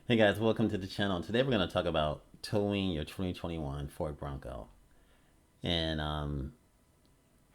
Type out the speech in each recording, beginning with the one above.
Hey guys, welcome to the channel. Today we're going to talk about towing your 2021 Ford Bronco. And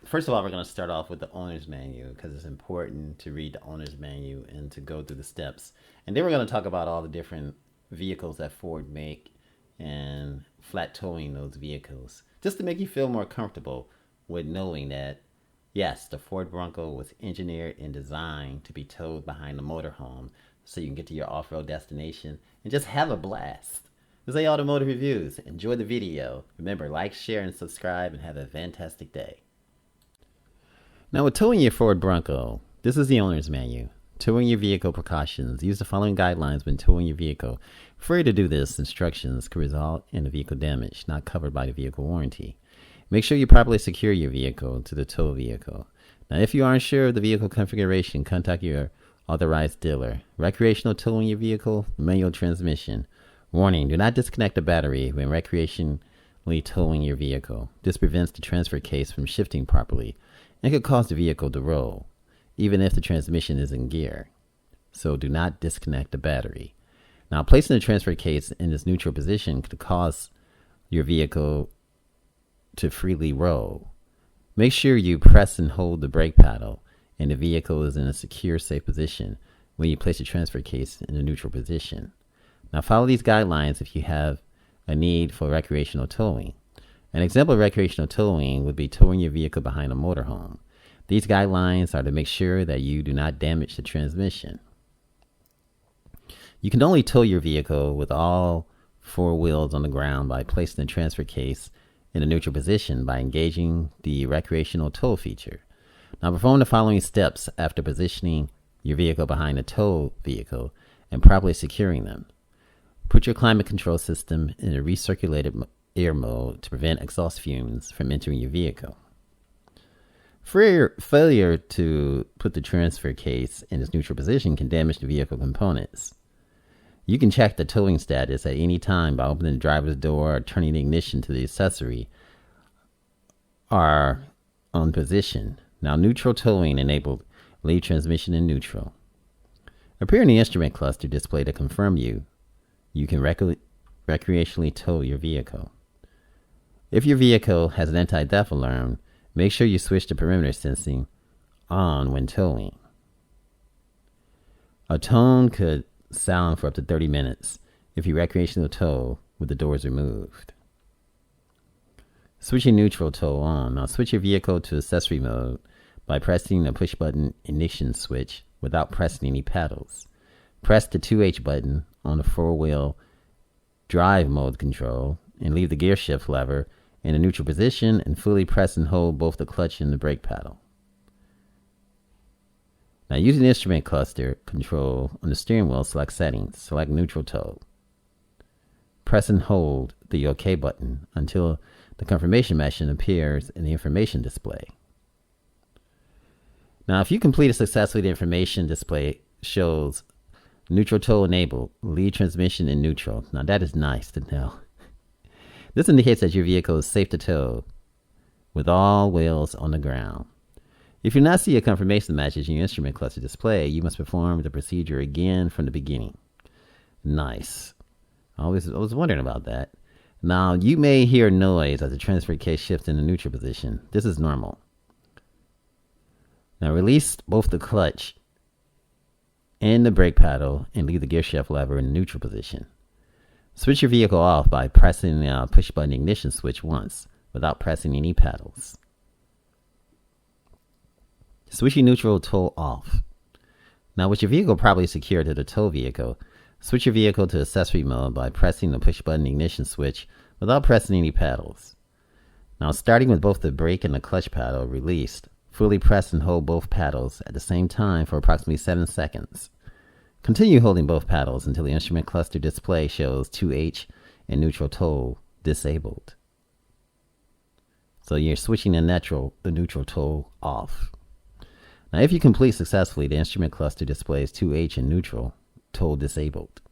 first of all, we're going to start off with the owner's manual because it's important to read the owner's manual and to go through the steps. And then we're going to talk about all the different vehicles that Ford make and flat towing those vehicles just to make you feel more comfortable with knowing that yes, the Ford Bronco was engineered and designed to be towed behind the motorhome so you can get to your off-road destination and just have a blast. This is Automotive Reviews. Enjoy the video. Remember, like, share, and subscribe, and have a fantastic day. Now, with towing your Ford Bronco, this is the owner's manual. Towing your vehicle precautions. Use the following guidelines when towing your vehicle. Failure to do this, instructions could result in a vehicle damage not covered by the vehicle warranty. Make sure you properly secure your vehicle to the tow vehicle. Now, if you aren't sure of the vehicle configuration, contact your authorized dealer. Recreational towing your vehicle, manual transmission. Warning, do not disconnect the battery when recreationally towing your vehicle. This prevents the transfer case from shifting properly and could cause the vehicle to roll, even if the transmission is in gear. So do not disconnect the battery. Now, placing the transfer case in its neutral position could cause your vehicle to freely roll. Make sure you press and hold the brake pedal and the vehicle is in a secure, safe position when you place the transfer case in a neutral position. Now follow these guidelines if you have a need for recreational towing. An example of recreational towing would be towing your vehicle behind a motorhome. These guidelines are to make sure that you do not damage the transmission. You can only tow your vehicle with all four wheels on the ground by placing the transfer case in a neutral position by engaging the recreational tow feature. Now perform the following steps after positioning your vehicle behind a tow vehicle and properly securing them. Put your climate control system in a recirculated air mode to prevent exhaust fumes from entering your vehicle. Failure to put the transfer case in its neutral position can damage the vehicle components. You can check the towing status at any time by opening the driver's door or turning the ignition to the accessory are on position. Now, neutral towing enabled. Leave transmission in neutral. Appear in the instrument cluster display to confirm you can recreationally tow your vehicle. If your vehicle has an anti-theft alarm, make sure you switch to perimeter sensing on when towing. A tone could sound for up to 30 minutes if you recreational tow with the doors removed. Switching neutral tow on. Now switch your vehicle to accessory mode by pressing the push button ignition switch without pressing any pedals. Press the 2H button on the four-wheel drive mode control and leave the gear shift lever in a neutral position and fully press and hold both the clutch and the brake pedal. Now using the instrument cluster control on the steering wheel, select settings, select neutral tow. Press and hold the OK button until the confirmation message appears in the information display. Now if you completed successfully, the information display shows neutral tow enabled, lead transmission in neutral. Now that is nice to know. This indicates that your vehicle is safe to tow with all wheels on the ground. If you do not see a confirmation message in your instrument cluster display, you must perform the procedure again from the beginning. Nice. I was wondering about that. Now, you may hear noise as the transfer case shifts in the neutral position. This is normal. Now, release both the clutch and the brake pedal and leave the gear shift lever in the neutral position. Switch your vehicle off by pressing the push button ignition switch once without pressing any pedals. Switching neutral tow off. Now with your vehicle properly secured to the tow vehicle, switch your vehicle to accessory mode by pressing the push button ignition switch without pressing any pedals. Now starting with both the brake and the clutch pedal released, fully press and hold both pedals at the same time for approximately 7 seconds. Continue holding both pedals until the instrument cluster display shows 2H and neutral tow disabled. So you're switching the neutral tow off. Now, if you complete successfully, the instrument cluster displays 2H and neutral tow disabled.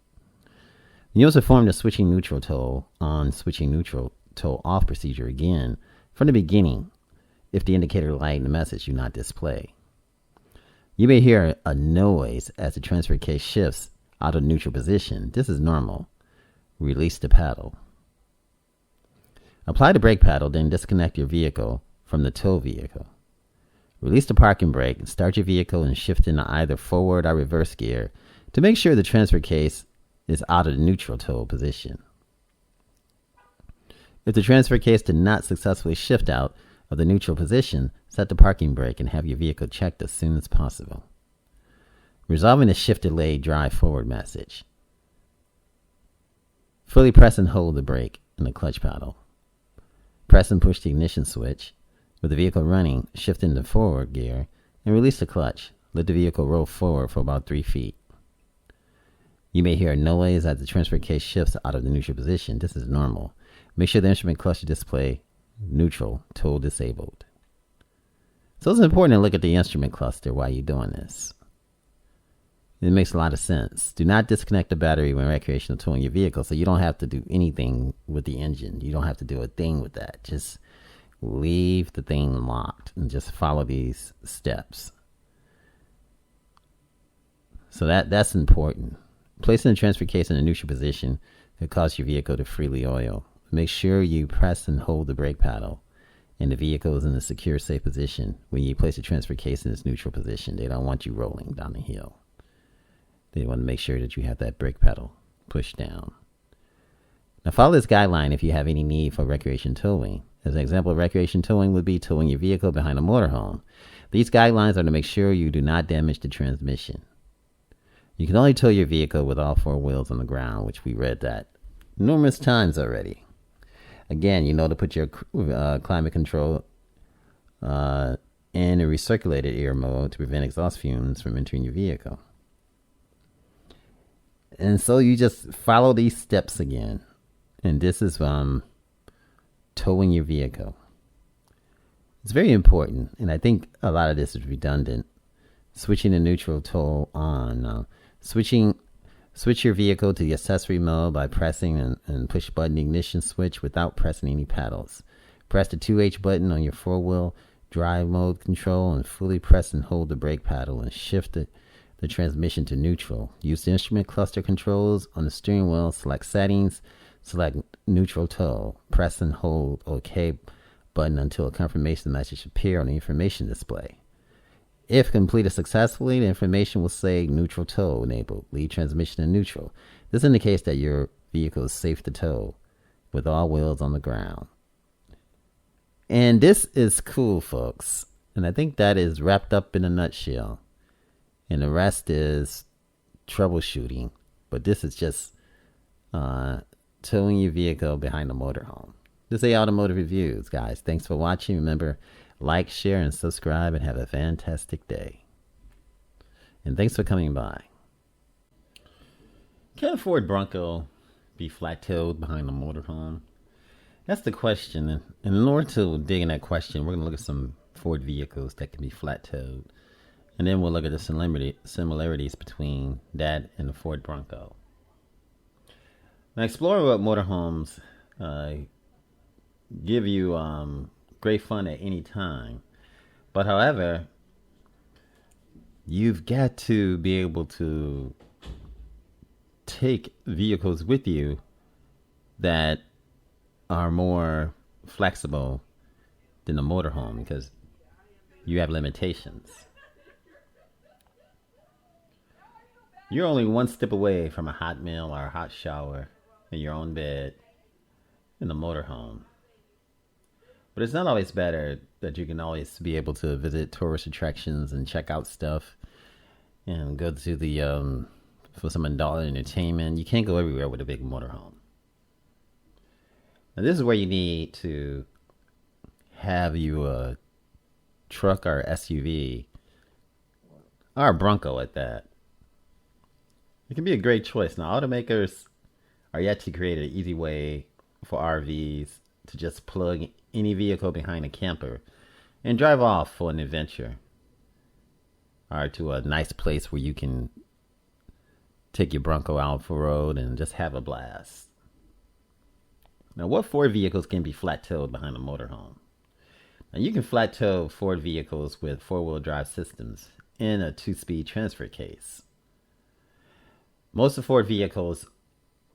You also perform the switching neutral tow on, switching neutral tow off procedure again from the beginning if the indicator light in the message do not display. You may hear a noise as the transfer case shifts out of neutral position. This is normal. Release the paddle. Apply the brake paddle, then disconnect your vehicle from the tow vehicle. Release the parking brake and start your vehicle and shift into either forward or reverse gear to make sure the transfer case is out of the neutral tow position. If the transfer case did not successfully shift out of the neutral position, set the parking brake and have your vehicle checked as soon as possible. Resolving the shift delay drive forward message. Fully press and hold the brake and the clutch paddle. Press and push the ignition switch. With the vehicle running, shift into forward gear and release the clutch. Let the vehicle roll forward for about 3 feet. You may hear a noise as the transfer case shifts out of the neutral position. This is normal. Make sure the instrument cluster display neutral, tow disabled. So it's important to look at the instrument cluster while you're doing this. It makes a lot of sense. Do not disconnect the battery when recreational towing your vehicle, so you don't have to do anything with the engine. You don't have to do a thing with that. Just leave the thing locked and just follow these steps. So that's important. Placing the transfer case in a neutral position could cause your vehicle to freely oil. Make sure you press and hold the brake paddle and the vehicle is in a secure, safe position when you place the transfer case in its neutral position. They don't want you rolling down the hill. They want to make sure that you have that brake pedal pushed down. Now follow this guideline if you have any need for recreation towing. As an example of recreation towing would be towing your vehicle behind a motorhome. These guidelines are to make sure you do not damage the transmission. You can only tow your vehicle with all 4 wheels on the ground, which we read that numerous times already. Again, you know to put your climate control in a recirculated air mode to prevent exhaust fumes from entering your vehicle. And so you just follow these steps again. And this is towing your vehicle. It's very important. And I think a lot of this is redundant. Switching the neutral tow on. Switch your vehicle to the accessory mode by pressing and push button ignition switch without pressing any paddles. Press the 2H button on your 4-wheel drive mode control and fully press and hold the brake paddle and shift the transmission to neutral. Use the instrument cluster controls on the steering wheel. Select settings. Select neutral tow. Press and hold OK button until a confirmation message appears on the information display. If completed successfully, the information will say neutral tow enabled. Lead transmission in neutral. This indicates that your vehicle is safe to tow with all wheels on the ground. And this is cool, folks. And I think that is wrapped up in a nutshell. And the rest is troubleshooting. But this is just towing your vehicle behind a motorhome. This is Automotive Reviews, guys. Thanks for watching. Remember, like, share, and subscribe, and have a fantastic day. And thanks for coming by. Can a Ford Bronco be flat-tailed behind a motorhome? That's the question. And in order to dig in that question, we're going to look at some Ford vehicles that can be flat-tailed. And then we'll look at the similarities between that and the Ford Bronco. Now, exploring what motorhomes give you great fun at any time. But however, you've got to be able to take vehicles with you that are more flexible than the motorhome because you have limitations. You're only one step away from a hot meal or a hot shower in your own bed in the motorhome. But it's not always better that you can always be able to visit tourist attractions and check out stuff and go to the for some adult entertainment. You can't go everywhere with a big motorhome. Now this is where you need to have you a truck or SUV or a Bronco at that. It can be a great choice. Now automakers are yet to create an easy way for RVs to just plug any vehicle behind a camper and drive off for an adventure or to a nice place where you can take your Bronco out for road and just have a blast. Now, what Ford vehicles can be flat-tailed behind a motorhome? Now, you can flat-tail Ford vehicles with 4-wheel drive systems in a 2-speed transfer case. Most of Ford vehicles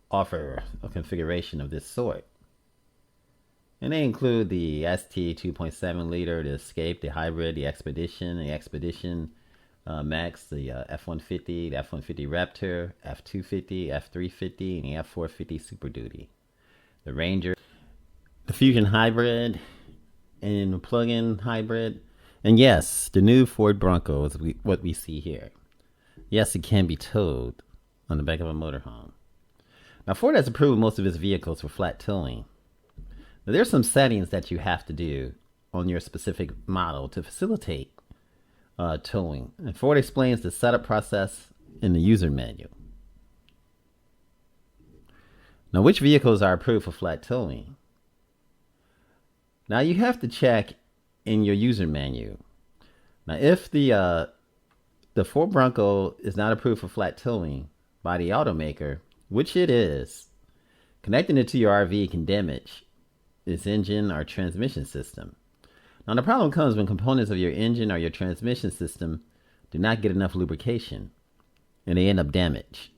offer a configuration of this sort. And they include the ST 2.7 liter, the Escape, the Hybrid, the Expedition Max, the F-150, the F-150 Raptor, F-250, F-350, and the F-450 Super Duty. The Ranger, the Fusion Hybrid, and the plug-in hybrid. And yes, the new Ford Bronco is what we see here. Yes, it can be towed on the back of a motorhome. Now, Ford has approved most of its vehicles for flat towing. Now, there's some settings that you have to do on your specific model to facilitate towing. And Ford explains the setup process in the user manual. Now, which vehicles are approved for flat towing? Now, you have to check in your user menu. Now, if the Ford Bronco is not approved for flat towing by the automaker, which it is, connecting it to your RV can damage its engine or transmission system. Now, the problem comes when components of your engine or your transmission system do not get enough lubrication and they end up damaged.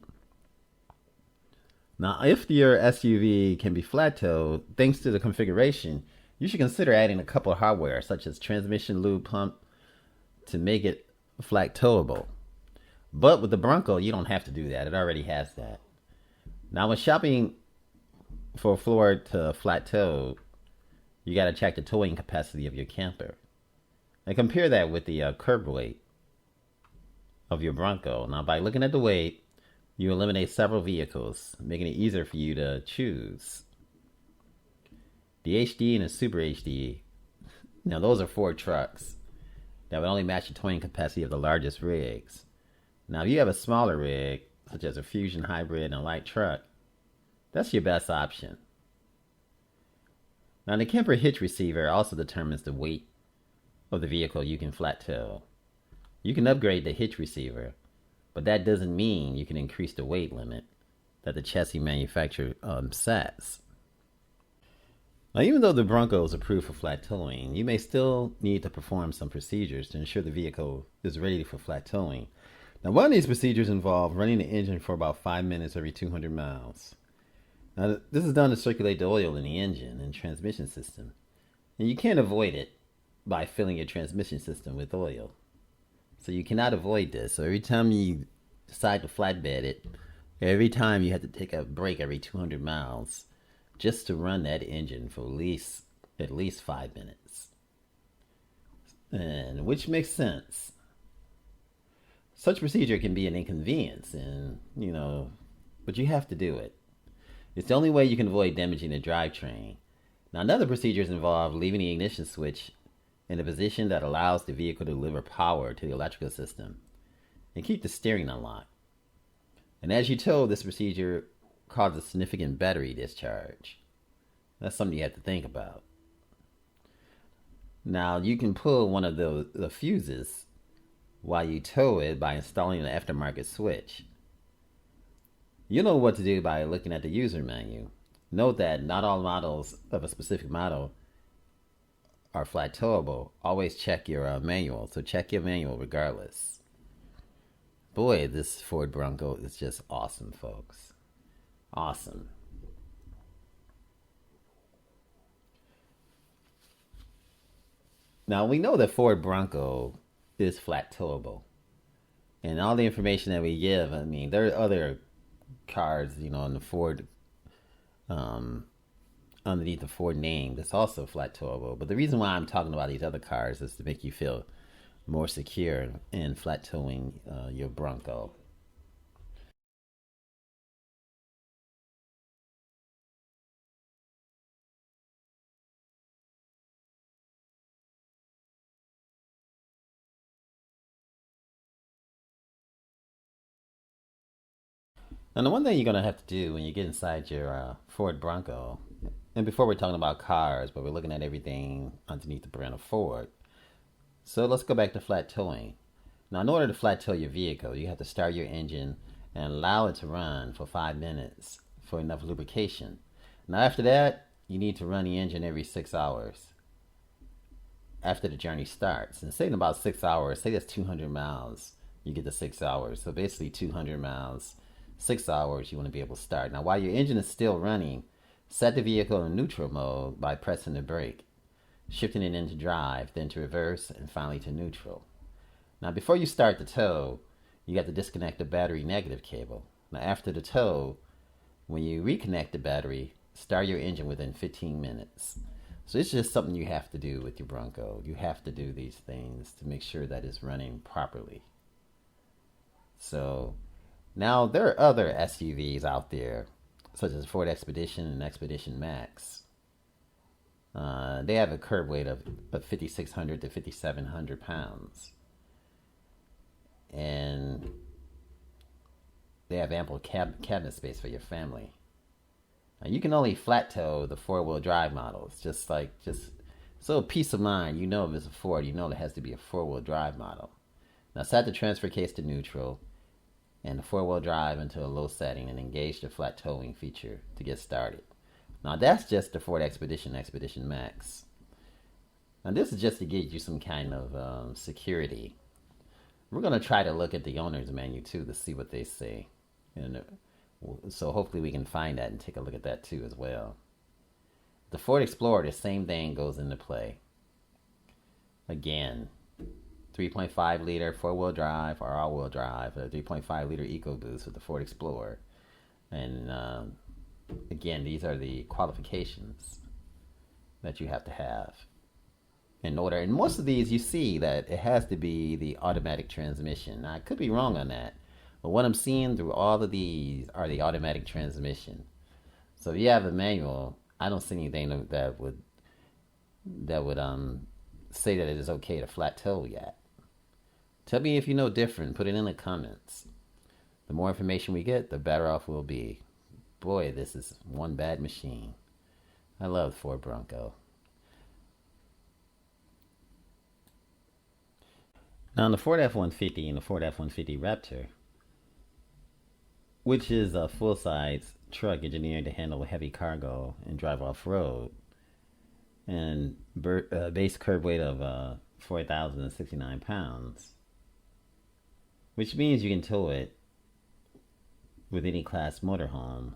Now, if your SUV can be flat towed, thanks to the configuration, you should consider adding a couple of hardware, such as transmission lube pump, to make it flat towable. But with the Bronco, you don't have to do that. It already has that. Now, when shopping for a floor to flat tow, you got to check the towing capacity of your camper. And compare that with the curb weight of your Bronco. Now, by looking at the weight, you eliminate several vehicles, making it easier for you to choose. The HD and the Super HD, now those are Ford trucks that would only match the towing capacity of the largest rigs. Now, if you have a smaller rig, such as a Fusion Hybrid and a light truck, that's your best option. Now, the camper hitch receiver also determines the weight of the vehicle you can flat tow. You can upgrade the hitch receiver, but that doesn't mean you can increase the weight limit that the chassis manufacturer sets. Now, even though the Bronco is approved for flat towing, you may still need to perform some procedures to ensure the vehicle is ready for flat towing. Now, one of these procedures involves running the engine for about 5 minutes every 200 miles. Now, this is done to circulate the oil in the engine and transmission system. And you can't avoid it by filling your transmission system with oil. So you cannot avoid this. So every time you decide to flatbed it, every time you have to take a break every 200 miles just to run that engine for at least 5 minutes. And which makes sense. Such procedure can be an inconvenience and, but you have to do it. It's the only way you can avoid damaging the drivetrain. Now, another procedures involve leaving the ignition switch in a position that allows the vehicle to deliver power to the electrical system and keep the steering unlocked. And as you tow, this procedure causes significant battery discharge. That's something you have to think about. Now, you can pull one of the fuses while you tow it by installing an aftermarket switch. You know what to do by looking at the user menu. Note that not all models of a specific model are flat towable. Always check your manual. So check your manual regardless. Boy, this Ford Bronco is just awesome, folks. Awesome. Now, we know that Ford Bronco is flat towable. And all the information that we give, there are other cars, on the Ford, underneath the Ford name that's also flat towable. But the reason why I'm talking about these other cars is to make you feel more secure in flat towing your Bronco. Now, the one thing you're going to have to do when you get inside your Ford Bronco, and before we're talking about cars, but we're looking at everything underneath the brand of Ford. So let's go back to flat towing. Now, in order to flat tow your vehicle, you have to start your engine and allow it to run for 5 minutes for enough lubrication. Now, after that, you need to run the engine every 6 hours after the journey starts. And say in about 6 hours, say that's 200 miles, you get to 6 hours. So basically 200 miles 6 hours, you want to be able to start. Now, while your engine is still running, set the vehicle in neutral mode by pressing the brake, shifting it into drive, then to reverse, and finally to neutral. Now, before you start the tow, you got to disconnect the battery negative cable. Now, after the tow, when you reconnect the battery, start your engine within 15 minutes. So it's just something you have to do with your Bronco. You have to do these things to make sure that it's running properly. So now there are other SUVs out there, such as Ford Expedition and Expedition Max. They have a curb weight of 5,600 to 5,700 pounds. And they have ample cabinet space for your family. Now, you can only flat tow the four-wheel drive models, just so peace of mind. You know if it's a Ford, you know it has to be a four-wheel drive model. Now set the transfer case to neutral and the four-wheel drive into a low setting and engage the flat towing feature to get started. Now that's just the Ford Expedition Max. Now this is just to get you some kind of security. We're going to try to look at the owner's manual too to see what they say. And so hopefully we can find that and take a look at that too as well. The Ford Explorer, the same thing goes into play. Again, 3.5 liter four-wheel drive or all-wheel drive, a 3.5 liter EcoBoost with the Ford Explorer. And again, these are the qualifications that you have to have in order. And most of these you see that it has to be the automatic transmission. Now I could be wrong on that, but what I'm seeing through all of these are the automatic transmission. So if you have a manual, I don't see anything that would say that it is okay to flat tow yet. Tell me if you know different. Put it in the comments. The more information we get, the better off we'll be. Boy, this is one bad machine. I love Ford Bronco. Now, the Ford F-150 and the Ford F-150 Raptor, which is a full-size truck engineered to handle heavy cargo and drive off-road, and base curb weight of 4,069 pounds, which means you can tow it with any class motorhome,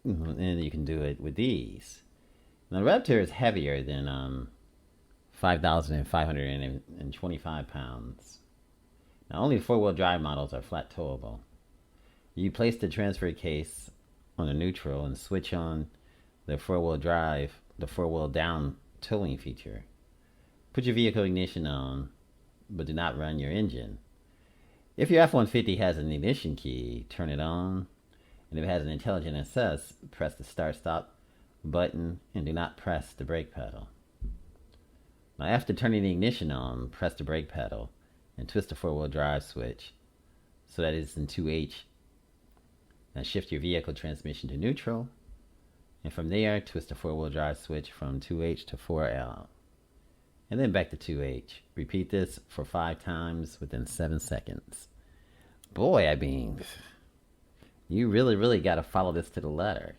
and you can do it with ease. Now, the Raptor is heavier than 5,525 pounds. Now, only four-wheel drive models are flat towable. You place the transfer case on the neutral and switch on the four-wheel drive, the four-wheel down towing feature. Put your vehicle ignition on, but do not run your engine. If your F-150 has an ignition key, turn it on. And if it has an intelligent assist, press the start-stop button and do not press the brake pedal. Now, after turning the ignition on, press the brake pedal and twist the four-wheel drive switch so that it's in 2H. Now shift your vehicle transmission to neutral, and from there, twist the four-wheel drive switch from 2H to 4L, and then back to 2H. Repeat this for 5 times within 7 seconds. Boy, I mean, you really got to follow this to the letter.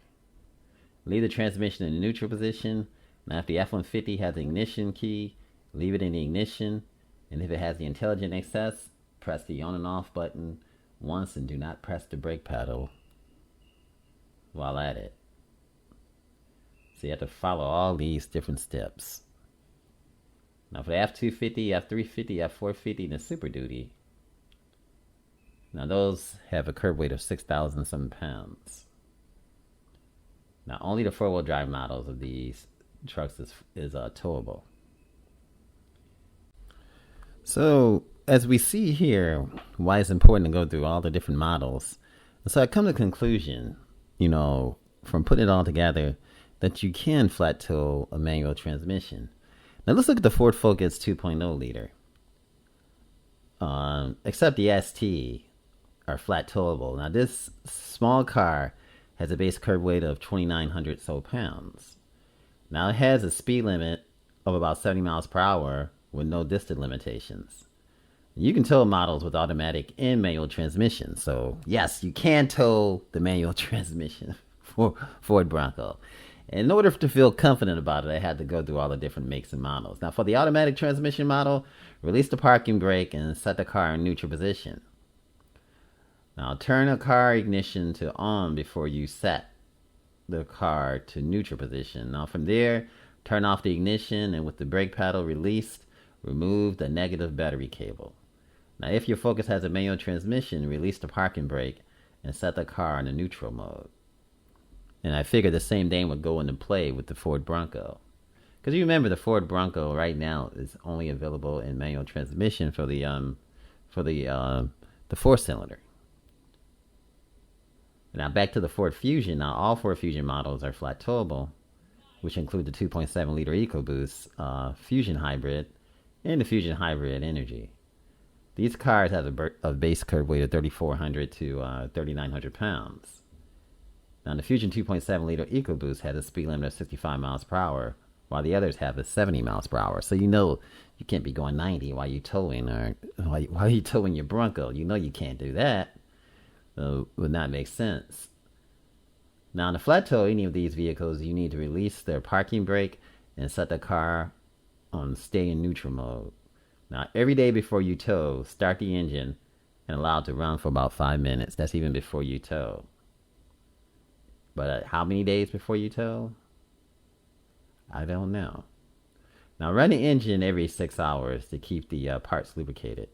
Leave the transmission in the neutral position. Now, if the F-150 has the ignition key, leave it in the ignition. And if it has the intelligent access, press the on and off button once and do not press the brake pedal while at it. So you have to follow all these different steps. Now, for the F-250, F-350, F-450, and the Super Duty, now those have a curb weight of 6,000 some pounds. Now, only the four-wheel drive models of these trucks is towable. So as we see here, why it's important to go through all the different models. So I come to the conclusion, from putting it all together, that you can flat tow a manual transmission. Now let's look at the Ford Focus 2.0 liter. Except the ST are flat towable. Now this small car has a base curb weight of 2,900 so pounds. Now it has a speed limit of about 70 miles per hour with no distance limitations. You can tow models with automatic and manual transmission. So yes, you can tow the manual transmission for Ford Bronco. In order to feel confident about it, I had to go through all the different makes and models. Now for the automatic transmission model, release the parking brake and set the car in neutral position. Now turn the car ignition to on before you set the car to neutral position. Now from there, turn off the ignition and with the brake pedal released, remove the negative battery cable. Now if your Focus has a manual transmission, release the parking brake and set the car in a neutral mode. And I figured the same thing would go into play with the Ford Bronco. Because you remember the Ford Bronco right now is only available in manual transmission for the 4-cylinder. Now back to the Ford Fusion. Now all Ford Fusion models are flat towable, which include the 2.7 liter EcoBoost Fusion Hybrid and the Fusion Hybrid Energy. These cars have a base curb weight of 3,400 to 3,900 pounds. Now the Fusion 2.7 liter EcoBoost has a speed limit of 65 miles per hour, while the others have a 70 miles per hour. So you know you can't be going 90 while you're towing while you're towing your Bronco. You know you can't do that. It would not make sense. Now, in the flat tow, any of these vehicles, you need to release their parking brake and set the car on stay in neutral mode. Now, every day before you tow, start the engine and allow it to run for about 5 minutes. That's even before you tow. But how many days before you tow? I don't know. Now, run the engine every 6 hours to keep the parts lubricated.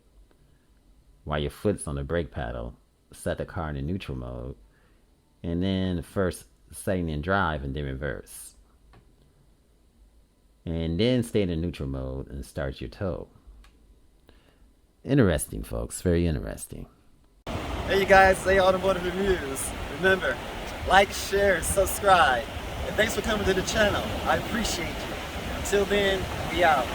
While your foot's on the brake pedal, set the car in a neutral mode, and then first setting in drive and then reverse. And then stay in the neutral mode and start your tow. Interesting, folks. Very interesting. Hey, you guys, Say Automotive Reviews. Remember, like, share, subscribe. And thanks for coming to the channel. I appreciate you. Until then, we out.